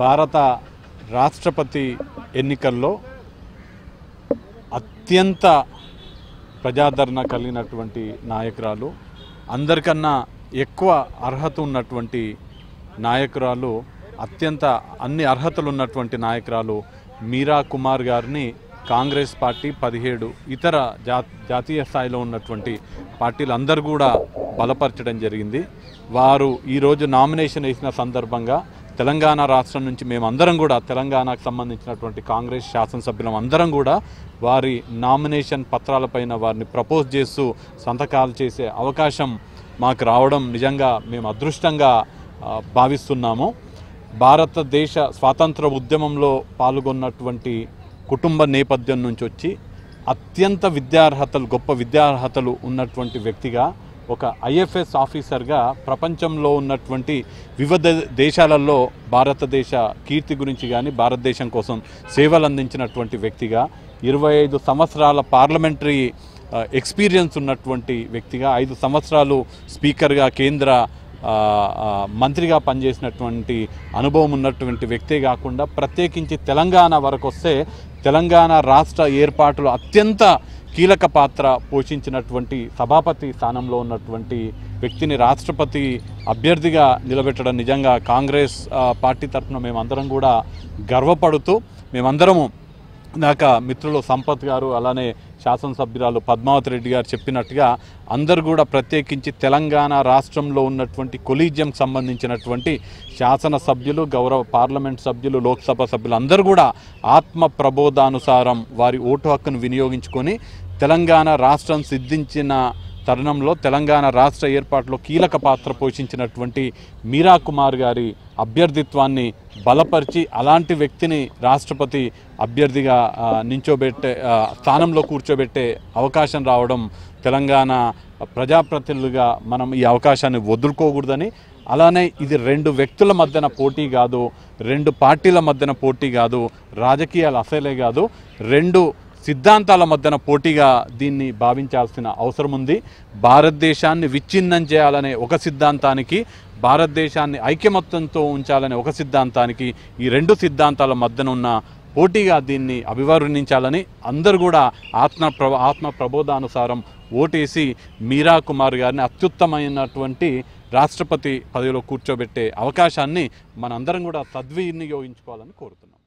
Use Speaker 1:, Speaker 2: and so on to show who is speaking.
Speaker 1: భారత రాష్ట్రపతి ఎన్నికల్లో అత్యంత ప్రజాదరణ కలిగినటువంటి నాయకురాలు, అందరికన్నా ఎక్కువ అర్హత ఉన్నటువంటి నాయకురాలు, అత్యంత అన్ని అర్హతలు ఉన్నటువంటి నాయకురాలు మీరా కుమార్ గారిని కాంగ్రెస్ పార్టీ 17 ఇతర జాతీయ స్థాయిలో ఉన్నటువంటి పార్టీలు అందరూ కూడా బలపరచడం జరిగింది. వారు ఈరోజు నామినేషన్ వేసిన సందర్భంగా తెలంగాణ రాష్ట్రం నుంచి మేమందరం కూడా, తెలంగాణకు సంబంధించినటువంటి కాంగ్రెస్ శాసనసభ్యులం అందరం కూడా వారి నామినేషన్ పత్రాలపైన వారిని ప్రపోజ్ చేస్తూ సంతకాలు చేసే అవకాశం మాకు రావడం నిజంగా మేము అదృష్టంగా భావిస్తున్నాము. భారతదేశ స్వాతంత్ర ఉద్యమంలో పాల్గొన్నటువంటి కుటుంబ నేపథ్యం నుంచి వచ్చి అత్యంత విద్యార్హతలు, గొప్ప విద్యార్హతలు ఉన్నటువంటి వ్యక్తిగా, ఒక ఐఎఫ్ఎస్ ఆఫీసర్గా ప్రపంచంలో ఉన్నటువంటి వివిధ దేశాలలో భారతదేశ కీర్తి గురించి కానీ, భారతదేశం కోసం సేవలు అందించినటువంటి వ్యక్తిగా, 25 సంవత్సరాల పార్లమెంటరీ ఎక్స్పీరియన్స్ ఉన్నటువంటి వ్యక్తిగా, 5 సంవత్సరాలు స్పీకర్గా, కేంద్ర మంత్రిగా పనిచేసినటువంటి అనుభవం ఉన్నటువంటి వ్యక్తే కాకుండా, ప్రత్యేకించి తెలంగాణ వరకు వస్తే తెలంగాణ రాష్ట్ర ఏర్పాటులో అత్యంత కీలక పాత్ర పోషించినటువంటి సభాపతి స్థానంలో ఉన్నటువంటి వ్యక్తిని రాష్ట్రపతి అభ్యర్థిగా నిలబెట్టడం నిజంగా కాంగ్రెస్ పార్టీ తరఫున మేమందరం కూడా గర్వపడుతూ, మేమందరము ఇందాక మిత్రులు సంపత్ గారు, అలానే శాసనసభ్యురాలు పద్మావతి రెడ్డి గారు చెప్పినట్టుగా అందరూ కూడా ప్రత్యేకించి తెలంగాణ రాష్ట్రంలో ఉన్నటువంటి కొలీజియంకి సంబంధించినటువంటి శాసనసభ్యులు, గౌరవ పార్లమెంట్ సభ్యులు, లోక్సభ సభ్యులు అందరూ కూడా ఆత్మ ప్రబోధానుసారం వారి ఓటు హక్కును వినియోగించుకొని తెలంగాణ రాష్ట్రం సిద్ధించిన తరుణంలో తెలంగాణ రాష్ట్ర ఏర్పాటులో కీలక పాత్ర పోషించినటువంటి మీరా కుమార్ గారి అభ్యర్థిత్వాన్ని బలపరిచి అలాంటి వ్యక్తిని రాష్ట్రపతి అభ్యర్థిగా నించోబెట్టే స్థానంలో కూర్చోబెట్టే అవకాశం రావడం, తెలంగాణ ప్రజాప్రతినిధులుగా మనం ఈ అవకాశాన్ని వదులుకోకూడదని, అలానే ఇది 2 వ్యక్తుల మధ్యన పోటీ కాదు, 2 పార్టీల మధ్యన పోటీ కాదు, రాజకీయాలు అసలే కాదు, 2 సిద్ధాంతాల మధ్యన పోటీగా దీన్ని భావించాల్సిన అవసరం ఉంది. భారతదేశాన్ని విచ్ఛిన్నం చేయాలనే ఒక సిద్ధాంతానికి, భారతదేశాన్ని ఐకమత్యంతో ఉంచాలనే ఒక సిద్ధాంతానికి, ఈ 2 సిద్ధాంతాల మధ్యన ఉన్న పోటీగా దీన్ని అభివర్ణించాలని అందరూ కూడా ఆత్మ ప్రబోధానుసారం ఓటేసి మీరా కుమార్ గారిని అత్యుత్తమైనటువంటి రాష్ట్రపతి పదవిలో కూర్చోబెట్టే అవకాశాన్ని మనందరం కూడా సద్వినియోగించుకోవాలని కోరుతున్నాం.